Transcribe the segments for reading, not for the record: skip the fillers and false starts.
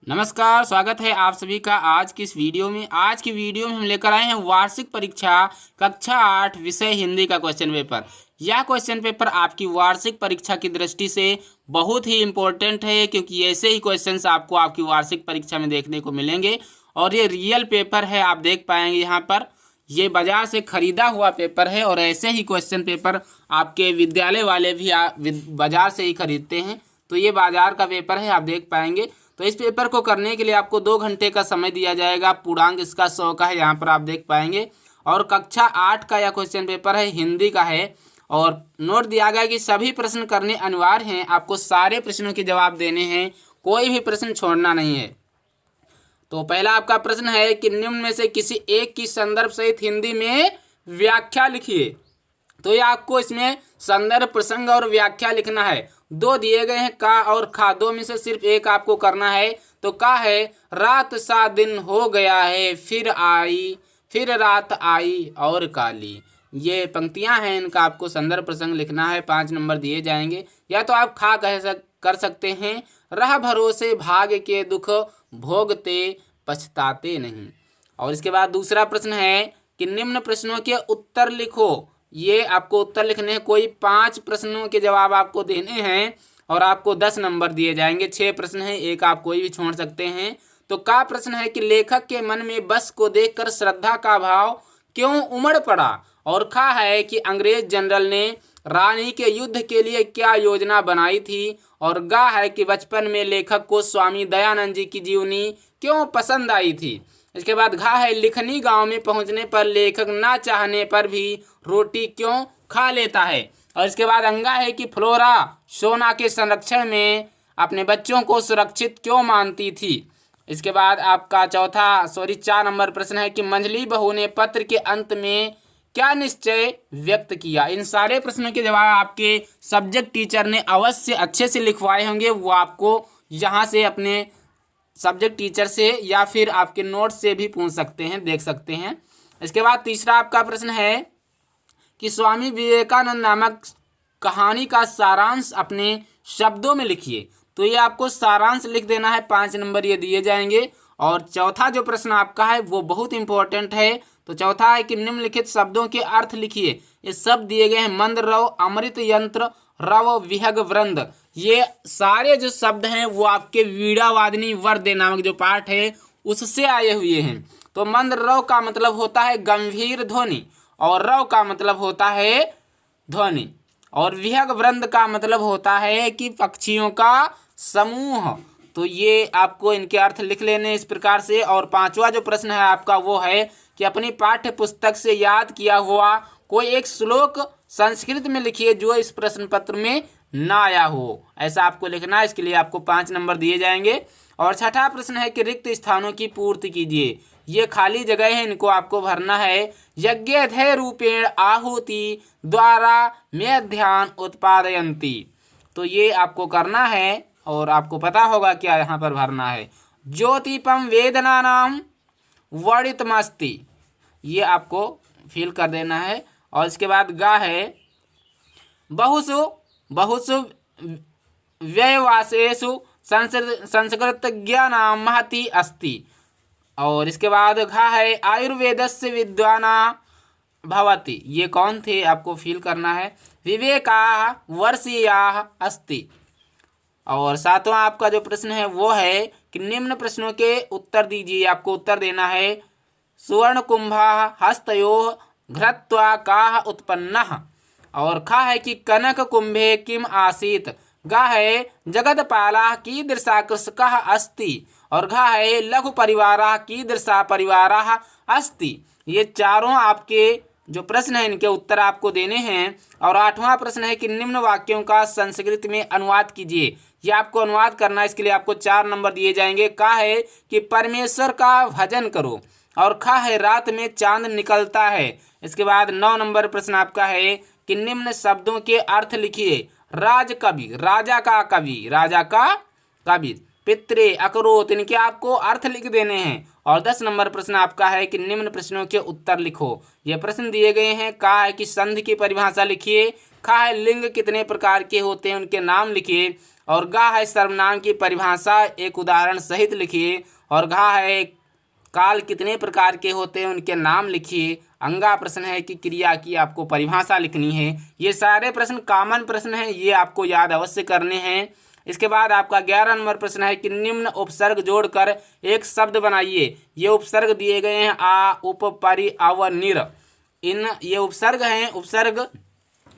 नमस्कार, स्वागत है आप सभी का आज की इस वीडियो में। आज की वीडियो में हम लेकर आए हैं वार्षिक परीक्षा कक्षा 8 विषय हिंदी का क्वेश्चन पेपर। यह क्वेश्चन पेपर आपकी वार्षिक परीक्षा की दृष्टि से बहुत ही इम्पोर्टेंट है, क्योंकि ऐसे ही क्वेश्चंस आपको आपकी वार्षिक परीक्षा में देखने को मिलेंगे और ये रियल पेपर है। आप देख पाएंगे यहाँ पर ये बाजार से खरीदा हुआ पेपर है और ऐसे ही क्वेश्चन पेपर आपके विद्यालय वाले भी बाजार से ही खरीदते हैं। तो ये बाजार का पेपर है, आप देख पाएंगे। तो इस पेपर को करने के लिए आपको 2 घंटे का समय दिया जाएगा। पूर्णांक इसका 100 का है, यहाँ पर आप देख पाएंगे। और कक्षा 8 का यह क्वेश्चन पेपर है, हिंदी का है। और नोट दिया गया कि सभी प्रश्न करने अनिवार्य हैं। आपको सारे प्रश्नों के जवाब देने हैं, कोई भी प्रश्न छोड़ना नहीं है। तो पहला आपका प्रश्न है कि निम्न में से किसी एक की संदर्भ सहित हिंदी में व्याख्या लिखिए। तो ये आपको इसमें संदर्भ, प्रसंग और व्याख्या लिखना है। 2 दिए गए हैं, का और खा। 2 में से सिर्फ एक आपको करना है। तो का है, रात सा दिन हो गया है, फिर रात आई और काली। ये पंक्तियां हैं, इनका आपको संदर्भ प्रसंग लिखना है। 5 नंबर दिए जाएंगे। या तो आप खा कर सकते हैं, रह भरोसे भाग के दुख भोगते पछताते नहीं। और इसके बाद दूसरा प्रश्न है कि निम्न प्रश्नों के उत्तर लिखो। ये आपको उत्तर लिखने हैं। कोई 5 प्रश्नों के जवाब आपको देने हैं और आपको 10 नंबर दिए जाएंगे। 6 प्रश्न हैं, एक आप कोई भी छोड़ सकते हैं। तो का प्रश्न है कि लेखक के मन में बस को देखकर श्रद्धा का भाव क्यों उमड़ पड़ा। और खा है कि अंग्रेज जनरल ने रानी के युद्ध के लिए क्या योजना बनाई थी। और गा है कि बचपन में लेखक को स्वामी दयानंद जी की जीवनी क्यों पसंद आई थी। इसके बाद घा है, लिखनी गांव में पहुंचने पर लेखक ना चाहने पर भी रोटी क्यों खा लेता है। और इसके बाद अंगा है कि फ्लोरा सोना के संरक्षण में अपने बच्चों को सुरक्षित क्यों मानती थी। इसके बाद आपका 4 नंबर प्रश्न है कि मंझली बहू ने पत्र के अंत में क्या निश्चय व्यक्त किया। इन सारे प्रश्नों के जवाब आपके सब्जेक्ट टीचर ने अवश्य अच्छे से लिखवाए होंगे। वो आपको यहाँ से अपने सब्जेक्ट टीचर से या फिर आपके नोट्स से भी पूछ सकते हैं, देख सकते हैं। इसके बाद तीसरा आपका प्रश्न है कि स्वामी विवेकानंद नामक कहानी का सारांश अपने शब्दों में लिखिए। तो ये आपको सारांश लिख देना है। 5 नंबर ये दिए जाएंगे। और चौथा जो प्रश्न आपका है वो बहुत इंपॉर्टेंट है। तो चौथा है कि निम्नलिखित शब्दों के अर्थ लिखिए। ये शब्द दिए गए हैं, मंद रव, अमृत यंत्र, रव, विहग, वृंद। ये सारे जो शब्द हैं वो आपके वीणा वादनी वर्दे नामक जो पाठ है उससे आए हुए हैं। तो मंद रव का मतलब होता है गंभीर ध्वनि, और रव का मतलब होता है ध्वनि, और विहग वृंद का मतलब होता है कि पक्षियों का समूह। तो ये आपको इनके अर्थ लिख लेने इस प्रकार से। और 5वां जो प्रश्न है आपका वो है कि अपनी पाठ्य पुस्तक से याद किया हुआ कोई एक श्लोक संस्कृत में लिखिए जो इस प्रश्न पत्र में ना आया हो। ऐसा आपको लिखना है। इसके लिए आपको 5 नंबर दिए जाएंगे। और 6ठा प्रश्न है कि रिक्त स्थानों की पूर्ति कीजिए। ये खाली जगह है, इनको आपको भरना है। यज्ञ थे रूपेण आहुति द्वारा में ध्यान उत्पादयंती। तो ये आपको करना है और आपको पता होगा क्या यहाँ पर भरना है। ज्योतिपम वेदना नाम वर्णितमस्ति, ये आपको फिल कर देना है। और इसके बाद गा है, बहुषु व्ययवासेषु संस्कृतज्ञानां महती अस्ति। और इसके बाद घा है, आयुर्वेदस्य विद्वाना भवति। ये कौन थे आपको फील करना है। विवेका वर्षीया अस्ति। और 7वां आपका जो प्रश्न है वो है कि निम्न प्रश्नों के उत्तर दीजिए। आपको उत्तर देना है। सुवर्ण कुंभा हस्तयो घृत्वा काह उत्पन्नः। और खा है कि कनक कुंभे किम आसीत। गा है, जगतपाला कीदृशा कृषकः अस्ति। और घा है, लघु परिवारः कीदृशा परिवारः अस्ति। ये चारों आपके जो प्रश्न हैं इनके उत्तर आपको देने हैं। और 8वां प्रश्न है कि निम्न वाक्यों का संस्कृत में अनुवाद कीजिए। ये आपको अनुवाद करना है। इसके लिए आपको 4 नंबर दिए जाएंगे। का है कि परमेश्वर का भजन करो। और खा है, रात में चांद निकलता है। इसके बाद 9 नंबर प्रश्न आपका है कि निम्न शब्दों के अर्थ लिखिए। राज कवि, राजा का कवि, राजा का कवि, पित्रे, अकरोत, इनके आपको अर्थ लिख देने हैं। और 10 नंबर प्रश्न आपका है कि निम्न प्रश्नों के उत्तर लिखो। ये प्रश्न दिए गए हैं। का है कि संधि की परिभाषा लिखिए। खा है, लिंग कितने प्रकार के होते हैं उनके नाम लिखिए। और गा है सर्वनाम की परिभाषा एक उदाहरण सहित लिखिए। और घा है काल कितने प्रकार के होते हैं उनके नाम लिखिए। अंगा प्रश्न है कि क्रिया की आपको परिभाषा लिखनी है। ये सारे प्रश्न कॉमन प्रश्न हैं, ये आपको याद अवश्य करने हैं। इसके बाद आपका 11 नंबर प्रश्न है कि निम्न उपसर्ग जोड़कर एक शब्द बनाइए। ये उपसर्ग दिए गए हैं आ, उप, परि, अव, निर। ये उपसर्ग हैं। उपसर्ग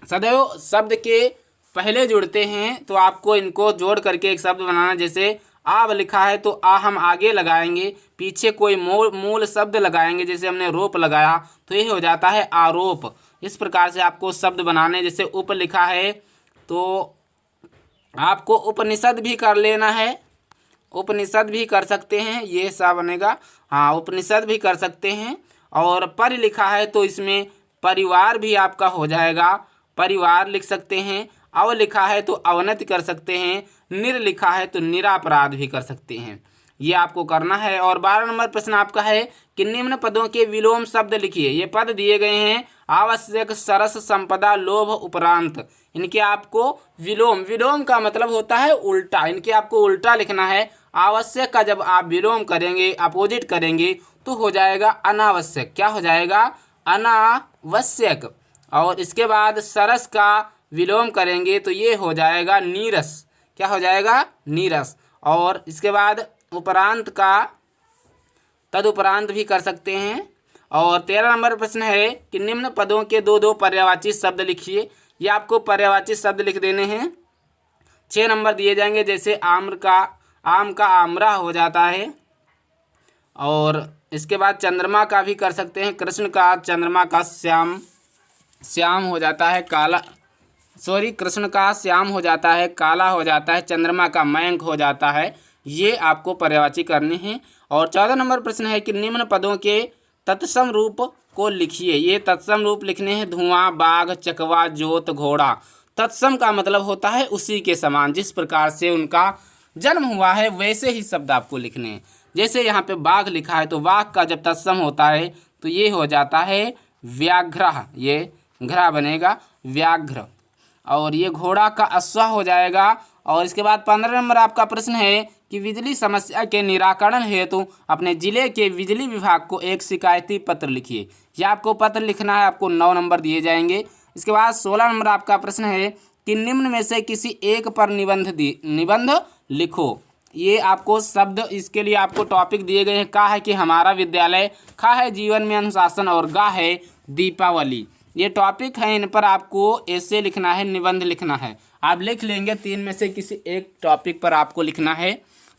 सदैव शब्द के पहले जुड़ते हैं, तो आपको इनको जोड़ करके एक शब्द बनाना। जैसे आब लिखा है तो आ हम आगे लगाएंगे, पीछे कोई मूल शब्द लगाएंगे, जैसे हमने रोप लगाया तो ये हो जाता है आरोप। इस प्रकार से आपको शब्द बनाने। जैसे उप लिखा है तो आपको उपनिषद भी कर लेना है, उपनिषद भी कर सकते हैं, ये सा बनेगा। हाँ, उपनिषद भी कर सकते हैं। और पर लिखा है तो इसमें परिवार भी आपका हो जाएगा, परिवार लिख सकते हैं। अव लिखा है तो अवनति कर सकते हैं। निर लिखा है तो निरापराध भी कर सकते हैं। ये आपको करना है। और 12 नंबर प्रश्न आपका है कि निम्न पदों के विलोम शब्द लिखिए। ये पद दिए गए हैं आवश्यक, सरस, संपदा, लोभ, उपरांत। इनके आपको विलोम का मतलब होता है उल्टा, इनके आपको उल्टा लिखना है। आवश्यक का जब आप विलोम करेंगे, अपोजिट करेंगे, तो हो जाएगा अनावश्यक। क्या हो जाएगा? अनावश्यक। और इसके बाद सरस का विलोम करेंगे तो ये हो जाएगा नीरस। क्या हो जाएगा? नीरस। और इसके बाद उपरांत का तदुपरांत भी कर सकते हैं। और 13 नंबर प्रश्न है कि निम्न पदों के दो पर्यायवाची शब्द लिखिए। ये आपको पर्यायवाची शब्द लिख देने हैं। 6 नंबर दिए जाएंगे। जैसे आम का आम्रा हो जाता है। और इसके बाद चंद्रमा का भी कर सकते हैं। कृष्ण का चंद्रमा का श्याम हो जाता है, काला। कृष्ण का श्याम हो जाता है, काला हो जाता है। चंद्रमा का मयंक हो जाता है। ये आपको पर्यायवाची करने हैं। और 14 नंबर प्रश्न है कि निम्न पदों के तत्सम रूप को लिखिए। ये तत्सम रूप लिखने हैं। धुआं, बाघ, चकवा, जोत, घोड़ा। तत्सम का मतलब होता है उसी के समान, जिस प्रकार से उनका जन्म हुआ है वैसे ही शब्द आपको लिखने हैं। जैसे यहाँ पे बाघ लिखा है तो बाघ का जब तत्सम होता है तो ये हो जाता है व्याघ्र। ये घ्रा बनेगा, व्याघ्र। और ये घोड़ा का अश्व हो जाएगा। और इसके बाद 15 नंबर आपका प्रश्न है कि बिजली समस्या के निराकरण हेतु अपने जिले के बिजली विभाग को एक शिकायती पत्र लिखिए। यह आपको पत्र लिखना है, आपको 9 नंबर दिए जाएंगे। इसके बाद 16 नंबर आपका प्रश्न है कि निम्न में से किसी एक पर निबंध लिखो। ये आपको शब्द, इसके लिए आपको टॉपिक दिए गए हैं। का है कि हमारा विद्यालय, खा है जीवन में अनुशासन, और गा है दीपावली। ये टॉपिक है, इन पर आपको ऐसे लिखना है, निबंध लिखना है। आप लिख लेंगे, 3 में से किसी एक टॉपिक पर आपको लिखना है।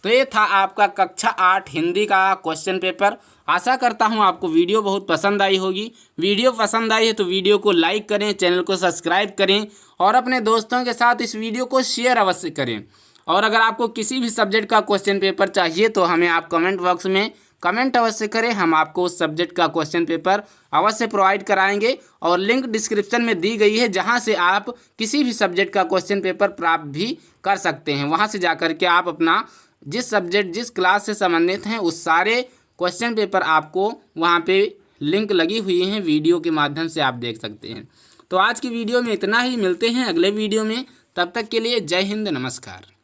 तो ये था आपका कक्षा 8 हिंदी का क्वेश्चन पेपर। आशा करता हूँ आपको वीडियो बहुत पसंद आई होगी। वीडियो पसंद आई है तो वीडियो को लाइक करें, चैनल को सब्सक्राइब करें और अपने दोस्तों के साथ इस वीडियो को शेयर अवश्य करें। और अगर आपको किसी भी सब्जेक्ट का क्वेश्चन पेपर चाहिए तो हमें आप कमेंट बॉक्स में कमेंट अवश्य करें। हम आपको उस सब्जेक्ट का क्वेश्चन पेपर अवश्य प्रोवाइड कराएंगे। और लिंक डिस्क्रिप्शन में दी गई है, जहां से आप किसी भी सब्जेक्ट का क्वेश्चन पेपर प्राप्त भी कर सकते हैं। वहां से जाकर के आप अपना जिस सब्जेक्ट, जिस क्लास से संबंधित हैं, उस सारे क्वेश्चन पेपर आपको वहां पे लिंक लगी हुई हैं, वीडियो के माध्यम से आप देख सकते हैं। तो आज की वीडियो में इतना ही। मिलते हैं अगले वीडियो में। तब तक के लिए जय हिंद, नमस्कार।